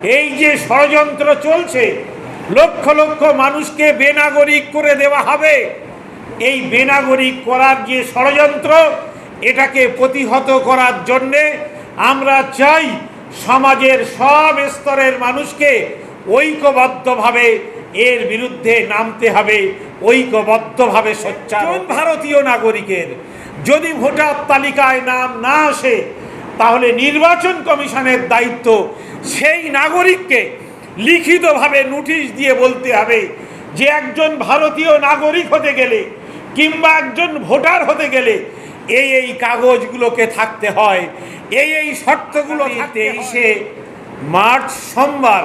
এই যে ষড়যন্ত্র চলছে, লক্ষ লক্ষ মানুষকে বেনাগরিক করে দেওয়া হবে, এই বেনাগরিক করার যে ষড়যন্ত্র, এটাকে প্রতিহত করার জন্যে আমরা চাই সমাজের সব স্তরের মানুষকে ঐক্যবদ্ধভাবে এর বিরুদ্ধে নামতে হবে, ঐক্যবদ্ধভাবে সোচ্চার। ভারতীয় নাগরিকের যদি ভোটার তালিকায় নাম না আসে, তাহলে নির্বাচন কমিশনের দায়িত্ব সেই নাগরিককে লিখিতভাবে নোটিশ দিয়ে বলতে হবে যে একজন ভারতীয় নাগরিক হতে গেলে কিংবা একজন ভোটার হতে গেলে এই কাগজগুলোকে থাকতে হয়, এই শর্তগুলো। 23শে মার্চ সোমবার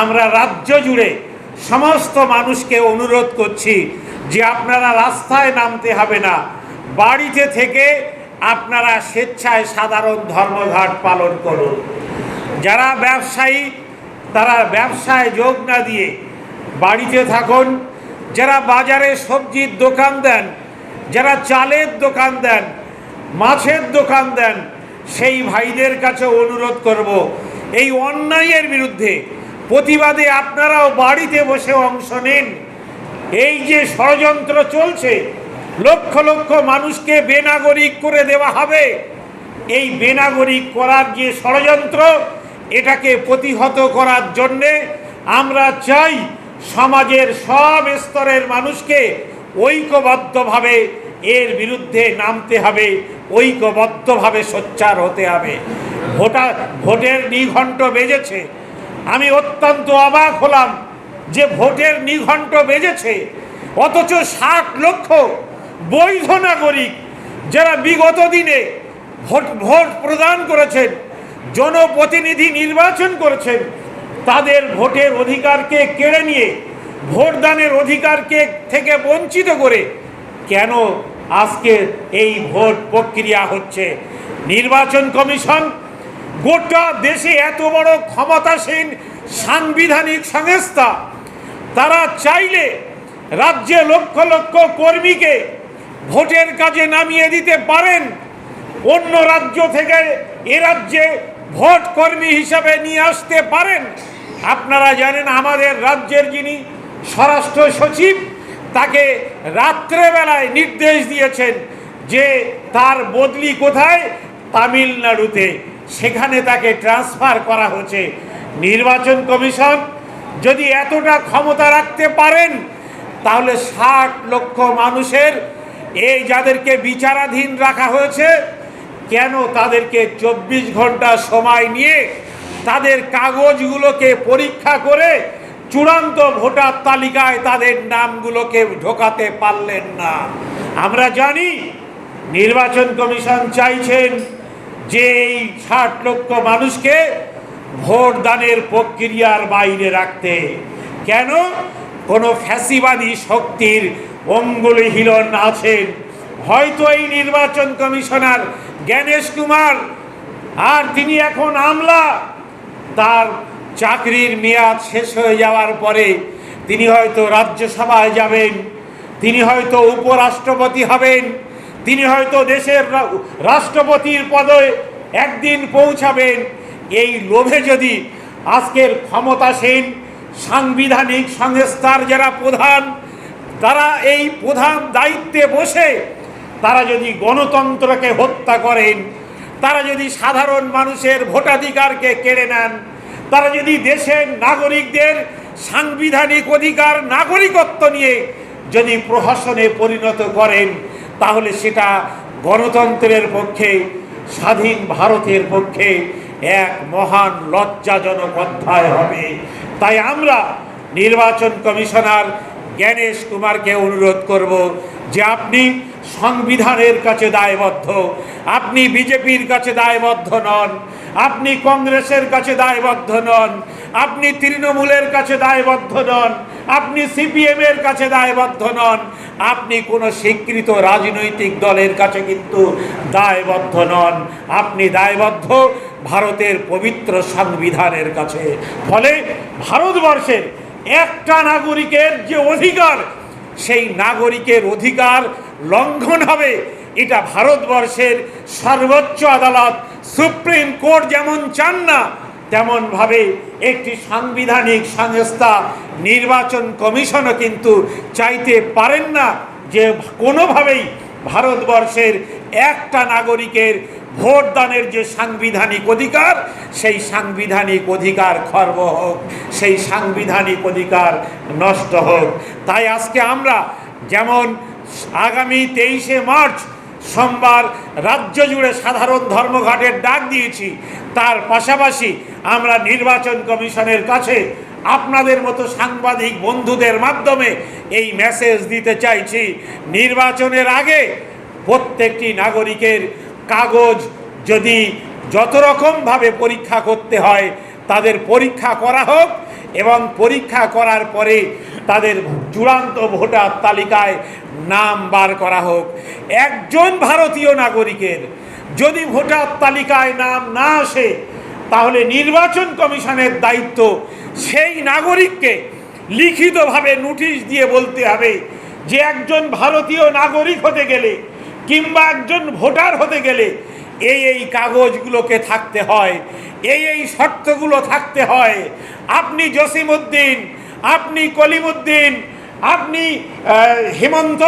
আমরা রাজ্য জুড়ে সমস্ত মানুষকে অনুরোধ করছি যে আপনারা রাস্তায় নামতে হবে না, বাড়িতে থেকে আপনারা স্বেচ্ছায় সাধারণ ধর্মঘট পালন করুন। যারা ব্যবসায়ী তারা ব্যবসায় যোগ না দিয়ে বাড়িতে থাকুন। যারা বাজারে সবজির দোকান দেন, যারা চালের দোকান দেন, মাছের দোকান দেন, সেই ভাইদের কাছে অনুরোধ করব এই অন্যায়ের বিরুদ্ধে প্রতিবাদে আপনারাও বাড়িতে বসে অংশ নিন। এই যে ষড়যন্ত্র চলছে, লক্ষ লক্ষ মানুষকে বেনাগরিক করে দেওয়া হবে, এই বেনাগরিক করার যে ষড়যন্ত্র, এটাকে প্রতিহত করার জন্যে আমরা চাই সমাজের সব স্তরের মানুষকে ঐক্যবদ্ধভাবে এর বিরুদ্ধে নামতে হবে, ঐক্যবদ্ধভাবে সোচ্চার হতে হবে। ভোটের নিঘণ্ট বেজেছে। আমি অত্যন্ত অবাক হলাম যে ভোটের নিঘণ্ট বেজেছে, অথচ 60 লক্ষ বৈধ নাগরিক যারা বিগত দিনে ভোট প্রদান করেছেন, জনপ্রতিনিধি নির্বাচন করেছেন, তাদের ভোটের অধিকারকে কেড়ে নিয়ে ভোটদানের অধিকারকে থেকে বঞ্চিত করে কেন আজকে এই ভোট প্রক্রিয়া হচ্ছে? নির্বাচন কমিশন গোটা দেশে এত বড় ক্ষমতাসীন সাংবিধানিক সংস্থা, তারা চাইলে রাজ্যে লক্ষ লক্ষ কর্মীকে ভোটের কাজে নামিয়ে দিতে পারেন, অন্য রাজ্য থেকে এ রাজ্যে ভোট কর্মী হিসাবে নিয়ে আসতে পারেন। আপনারা জানেন আমাদের রাজ্যের যিনি স্বরাষ্ট্র সচিব, তাকে রাত্রেবেলায় নির্দেশ দিয়েছেন যে তার বদলি কোথায়? তামিলনাড়ুতে, সেখানে তাকে ট্রান্সফার করা হয়েছে। নির্বাচন কমিশন যদি এতটা ক্ষমতা রাখতে পারেন, তাহলে 60 লক্ষ মানুষের এই যাদেরকে বিচারাধীন রাখা হয়েছে, কেন তাদেরকে 24 ঘন্টা সময় নিয়ে তাদের কাগজগুলোকে পরীক্ষা করে চূড়ান্ত ভোটার তালিকায় তাদের নামগুলোকে ঢোকাতে পারলেন না? আমরা জানি নির্বাচন কমিশন চাইছেন যে এই 60 লক্ষ মানুষকে ভোট দানের প্রক্রিয়ার বাইরে রাখতে। কেন? কোনো ফ্যাসিবাদী শক্তির অঙ্গুলি হিলন আছেন। হয়তো এই নির্বাচন কমিশনার জ্ঞানেশ কুমার, আর তিনি এখন আমলা, তার চাকরির মেয়াদ শেষ হয়ে যাওয়ার পরে তিনি হয়তো রাজ্যসভায় যাবেন, তিনি হয়তো উপরাষ্ট্রপতি হবেন, তিনি হয়তো দেশের রাষ্ট্রপতির পদে একদিন পৌঁছাবেন। এই লোভে যদি আজকের ক্ষমতাসীন সাংবিধানিক সংস্থার যারা প্রধান, তারা এই প্রধান দায়িত্বে বসে তারা যদি গণতন্ত্রকে হত্যা করেন, তারা যদি সাধারণ মানুষের ভোটাধিকারকে কেড়ে নেন, তারা যদি দেশের নাগরিকদের সাংবিধানিক অধিকার নাগরিকত্ব নিয়ে যদি প্রহসনে পরিণত করেন, তাহলে সেটা গণতন্ত্রের পক্ষে, স্বাধীন ভারতের পক্ষে এক মহান লজ্জাজনক অধ্যায় হবে। তাই আমরা নির্বাচন কমিশনার জ্ঞানেশ কুমারকে অনুরোধ করব যে আপনি সংবিধানের কাছে দায়বদ্ধ, আপনি বিজেপির কাছে দায়বদ্ধ নন, আপনি কংগ্রেসের কাছে দায়বদ্ধ নন, আপনি তৃণমূলের কাছে দায়বদ্ধ নন, আপনি সিপিএমের কাছে দায়বদ্ধ নন, আপনি কোনো স্বীকৃত রাজনৈতিক দলের কাছে কিন্তু দায়বদ্ধ নন, আপনি দায়বদ্ধ ভারতের পবিত্র সংবিধানের কাছে। ফলে ভারতবর্ষের একটা নাগরিকের যে অধিকার, সেই নাগরিকের অধিকার লঙ্ঘন হবে, এটা ভারতবর্ষের সর্বোচ্চ আদালত সুপ্রিম কোর্ট যেমন চান না, তেমনভাবে একটি সাংবিধানিক সংস্থা নির্বাচন কমিশনও কিন্তু চাইতে পারেন না যে কোনোভাবেই ভারতবর্ষের একটা নাগরিকের ভোটদানের যে সাংবিধানিক অধিকার, সেই সাংবিধানিক অধিকার খর্ব হোক, সেই সাংবিধানিক অধিকার নষ্ট হোক। তাই আজকে আমরা যেমন আগামী 23শে মার্চ সোমবার রাজ্য জুড়ে সাধারণ ধর্মঘটের ডাক দিয়েছি, তার পাশাপাশি আমরা নির্বাচন কমিশনের কাছে আপনাদের মতো সাংবাদিক বন্ধুদের মাধ্যমে এই মেসেজ দিতে চাইছি, নির্বাচনের আগে প্রত্যেকটি নাগরিকের কাগজ যদি যত রকমভাবে পরীক্ষা করতে হয় তাদের পরীক্ষা করা হোক, এবং পরীক্ষা করার পরে তাদের চূড়ান্ত ভোটার তালিকায় নাম বার করা হোক। একজন ভারতীয় নাগরিকের যদি ভোটার তালিকায় নাম না আসে, তাহলে নির্বাচন কমিশনের দায়িত্ব সেই নাগরিককে লিখিতভাবে নোটিশ দিয়ে বলতে হবে যে একজন ভারতীয় নাগরিক হতে গেলে কিংবা একজন ভোটার হতে গেলে এই কাগজগুলোকে থাকতে হয়, এই শর্তগুলো থাকতে হয়। আপনি জসিমউদ্দিন, আপনি কলিমউদ্দিন, আপনি হেমন্ত,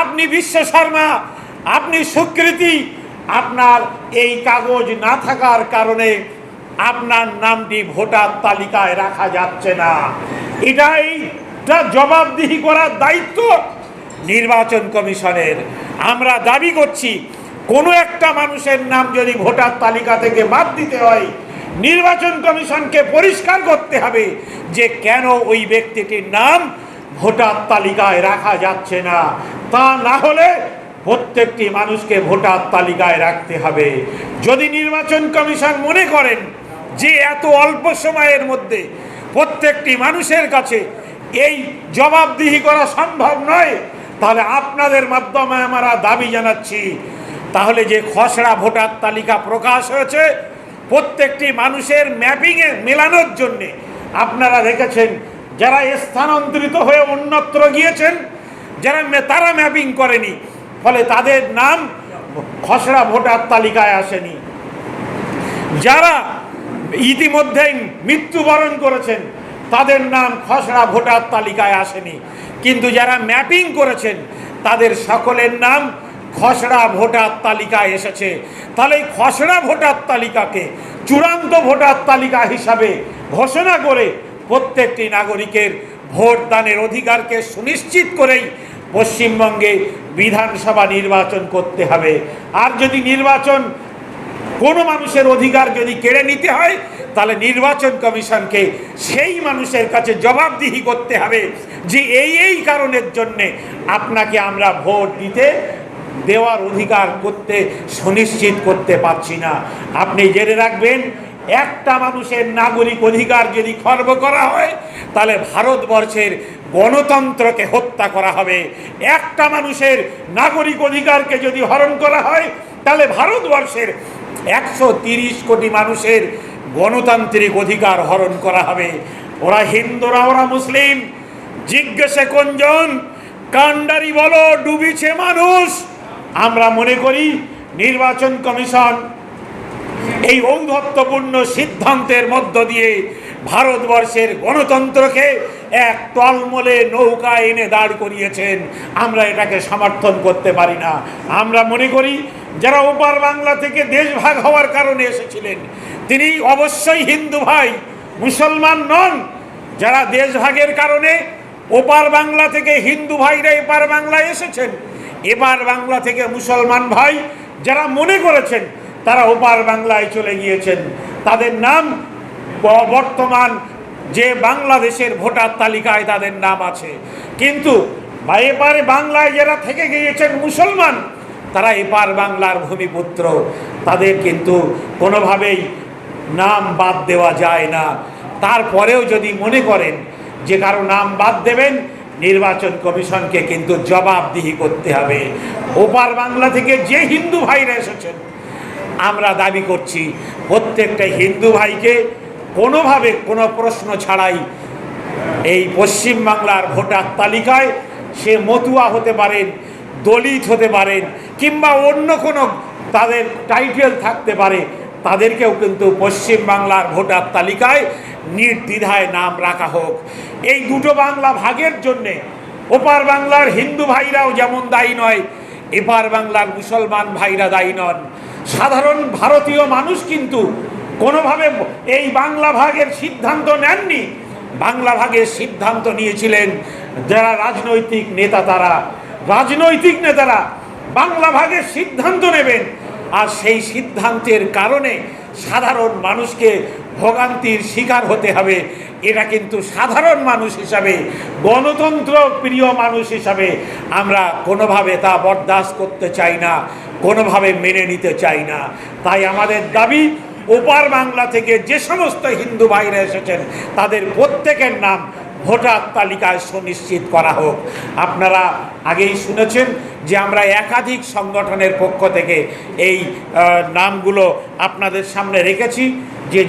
আপনি বিশ্ব শর্মা, আপনি সুকৃতি, আপনার এই কাগজ না থাকার কারণে আপনার নামটি ভোটার তালিকায় রাখা যাচ্ছে না। এইটা জবাবদিহি করার দায়িত্ব নির্বাচন কমিশনের। আমরা দাবি করছি কোনো একটা মানুষের নাম যদি ভোটার তালিকা থেকে বাদ দিতে হয়, নির্বাচন কমিশনকে পরিষ্কার করতে হবে যে কেন ওই ব্যক্তিটির নাম ভোটার তালিকায় রাখা যাচ্ছে না। তা না হলে প্রত্যেকটি মানুষকে ভোটার তালিকায় রাখতে হবে। যদি নির্বাচন কমিশন মনে করেন যে এত অল্প সময়ের মধ্যে প্রত্যেকটি মানুষের কাছে এই জবাবদিহি করা সম্ভব নয়, তাহলে আপনাদের মাধ্যমে আমরা দাবি জানাচ্ছি, তাহলে যে খসড়া ভোটার তালিকা প্রকাশ হয়েছে প্রত্যেকটি মানুষের ম্যাপিংয়ে মেলানোর জন্যে, আপনারা দেখেছেন যারা স্থানান্তরিত হয়ে অন্যত্র গিয়েছেন, তারা ম্যাপিং করেনি, ফলে তাদের নাম খসড়া ভোটার তালিকায় আসেনি। যারা ইতিমধ্যেই মৃত্যুবরণ করেছেন তাদের নাম খসড়া ভোটার তালিকায় আসেনি, কিন্তু যারা ম্যাপিং করেছেন তাদের সকলের নাম খসড়া ভোটার তালিকায় এসেছে। তাহলে এই খসড়া ভোটার তালিকাকে চূড়ান্ত ভোটার তালিকা হিসাবে ঘোষণা করে প্রত্যেকটি নাগরিকের ভোটদানের অধিকারকে সুনিশ্চিত করেই পশ্চিমবঙ্গে বিধানসভা নির্বাচন করতে হবে। আর যদি নির্বাচন কোনো মানুষের অধিকার যদি কেড়ে নিতে হয়, তাহলে নির্বাচন কমিশনকে সেই মানুষের কাছে জবাবদিহি করতে হবে যে এই কারণের জন্যে আপনাকে আমরা ভোট দিতে দেওয়ার অধিকার করতে সুনিশ্চিত করতে পারছি না। আপনি জেনে রাখবেন, একটা মানুষের নাগরিক অধিকার যদি খর্ব করা হয় তাহলে ভারতবর্ষের গণতন্ত্রকে হত্যা করা হবে। একটা মানুষের নাগরিক অধিকারকে যদি হরণ করা হয় তাহলে ভারতবর্ষের 130 কোটি মানুষের গণতান্ত্রিক অধিকার হরণ করা হবে। ওরা হিন্দুরা, ওরা মুসলিম, জিজ্ঞেসে কোনজন, কান্ডারি বলো, ডুবিছে মানুষ। আমরা মনে করি নির্বাচন কমিশন এই ঔদ্ধত্যপূর্ণ সিদ্ধান্তের মধ্য দিয়ে ভারতবর্ষের গণতন্ত্রকে এক টলমলে নৌকা এনে দাঁড় করিয়েছেন। আমরা এটাকে সমর্থন করতে পারি না। আমরা মনে করি যারা ওপার বাংলা থেকে দেশভাগ হওয়ার কারণে এসেছিলেন তিনি অবশ্যই হিন্দু ভাই, মুসলমান নন। যারা দেশভাগের কারণে ওপার বাংলা থেকে হিন্দু ভাইরা এপার বাংলায় এসেছেন, এপার বাংলা থেকে মুসলমান ভাই যারা মনে করেছেন তারা ওপার বাংলায় চলে গিয়েছেন, তাদের নাম বর্তমান যে বাংলাদেশের ভোটার তালিকায় তাদের নাম আছে। কিন্তু এপারে বাংলায় যারা থেকে গিয়েছেন মুসলমান, তারা এপার বাংলার ভূমিপুত্র, তাদের কিন্তু কোনোভাবেই নাম বাদ দেওয়া যায় না। তারপরেও যদি মনে করেন যে কারো নাম বাদ দেবেন, নির্বাচন কমিশনকে কিন্তু জবাবদিহি করতে হবে। ওপার বাংলা থেকে যে হিন্দু ভাইরা এসেছেন, আমরা দাবি করছি প্রত্যেকটা হিন্দু ভাইকে কোনোভাবে কোনো প্রশ্ন ছাড়াই এই পশ্চিমবাংলার ভোটার তালিকায় সে মতুয়া হতে পারেন, দলিত হতে পারেন, কিংবা অন্য কোনো তাদের টাইটেল থাকতে পারে, তাদেরকেও কিন্তু পশ্চিমবাংলার ভোটার তালিকায় নির্দ্বিধায় নাম রাখা হোক। এই দুটো বাংলা ভাগের জন্যে ওপার বাংলার হিন্দু ভাইরাও যেমন দায়ী নয়, এপার বাংলার মুসলমান ভাইরা দায়ী নন। সাধারণ ভারতীয় মানুষ কিন্তু কোনোভাবে এই বাংলা ভাগের সিদ্ধান্ত নেননি। বাংলা ভাগের সিদ্ধান্ত নিয়েছিলেন যারা রাজনৈতিক নেতা, তারা রাজনৈতিক নেতারা বাংলা ভাগের সিদ্ধান্ত নেবেন, আর সেই সিদ্ধান্তের কারণে সাধারণ মানুষকে ভোগান্তির শিকার হতে হবে। এটা কিন্তু সাধারণ মানুষ হিসাবে, গণতন্ত্র প্রিয় মানুষ হিসাবে আমরা কোনোভাবে তা বরদাস্ত করতে চাই না, কোনোভাবে মেনে নিতে চাই না। তাই আমাদের দাবি, ওপার বাংলা থেকে যে সমস্ত হিন্দু ভাইরা এসেছেন তাদের প্রত্যেকের নাম ভোটার তালিকায় সুনিশ্চিত করা হোক। আপনারা আগেই শুনেছেন যে আমরা একাধিক সংগঠনের পক্ষ থেকে এই নামগুলো আপনাদের সামনে রেখেছি, যে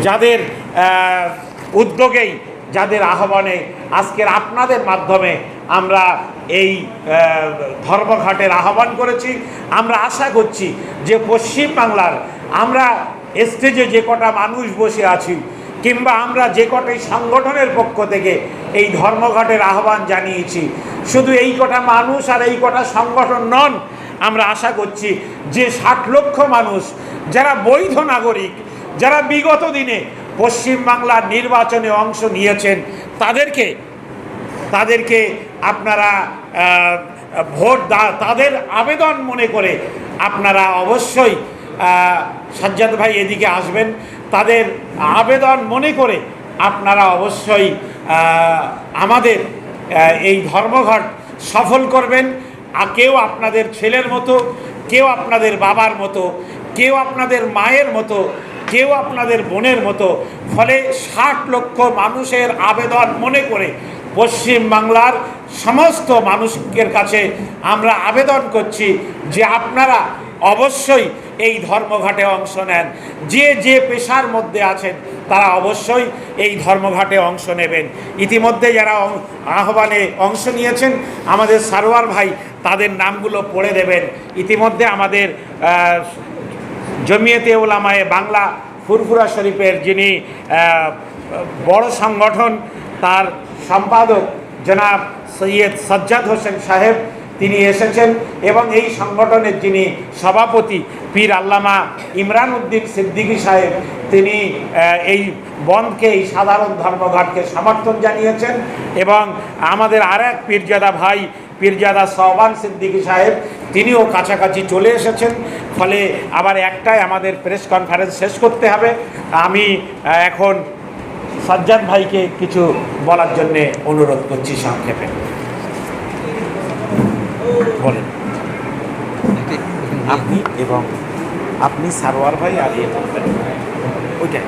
যাদের উদ্যোগেই, যাদের আহ্বানে আজকের আপনাদের মাধ্যমে আমরা এই ধর্মঘটের আহ্বান করেছি। আমরা আশা করছি যে পশ্চিমবাংলার আমরা স্টেজে যে কটা মানুষ বসে আছি, কিংবা আমরা যে কটাই সংগঠনের পক্ষ থেকে এই ধর্মঘটের আহ্বান জানিয়েছি, শুধু এই কটা মানুষ আর এই কটা সংগঠন নন, আমরা আশা করছি যে 60 লক্ষ মানুষ যারা বৈধ নাগরিক, যারা বিগত দিনে পশ্চিমবাংলার নির্বাচনে অংশ নিয়েছেন, তাদেরকে আপনারা ভোট তাদের আবেদন মনে করে আপনারা অবশ্যই, সাজ্জাদ ভাই এদিকে আসবেন, তাদের আবেদন মনে করে আপনারা অবশ্যই আমাদের এই ধর্মঘট সফল করবেন। আর কেউ আপনাদের ছেলের মতো, কেউ আপনাদের বাবার মতো, কেউ আপনাদের মায়ের মতো, কেউ আপনাদের বোনের মতো। ফলে 60 লক্ষ মানুষের আবেদন মনে করে পশ্চিমবাংলার সমস্ত মানুষের কাছে আমরা আবেদন করছি যে আপনারা অবশ্যই এই ধর্মঘটে অংশ নেন। যে পেশার মধ্যে আছেন তারা অবশ্যই এই ধর্মঘটে অংশ নেবেন। ইতিমধ্যে যারা আহ্বানে অংশ নিয়েছেন আমাদের সারোয়ার ভাই তাদের নামগুলো পড়ে দেবেন। ইতিমধ্যে আমাদের জমিয়তে উলামায়ে বাংলা ফুরফুরা শরীফের যিনি বড় সংগঠন, তার সম্পাদক জনাব সৈয়দ সাজ্জাদ হোসেন সাহেব তিনি এসেছেন, এবং এই সংগঠনের যিনি সভাপতি পীর আল্লামা ইমরান উদ্দিন সিদ্দিকী সাহেব, তিনি এই বন্ধকে, এই সাধারণ ধর্মঘটকে সমর্থন জানিয়েছেন। এবং আমাদের আরেক পীরজাদা ভাই পীরজাদা সোহবান সিদ্দিকী সাহেব, তিনিও কাছাকাছি চলে এসেছেন। ফলে আবার একটাই আমাদের প্রেস কনফারেন্স শেষ করতে হবে। আমি এখন সাজ্জাদ ভাইকে কিছু বলার জন্যে অনুরোধ করছি সংক্ষেপে। বলেন আপনি, এবং আপনি সারোয়ার ভাই আর ইয়ে করবেন ওইটা।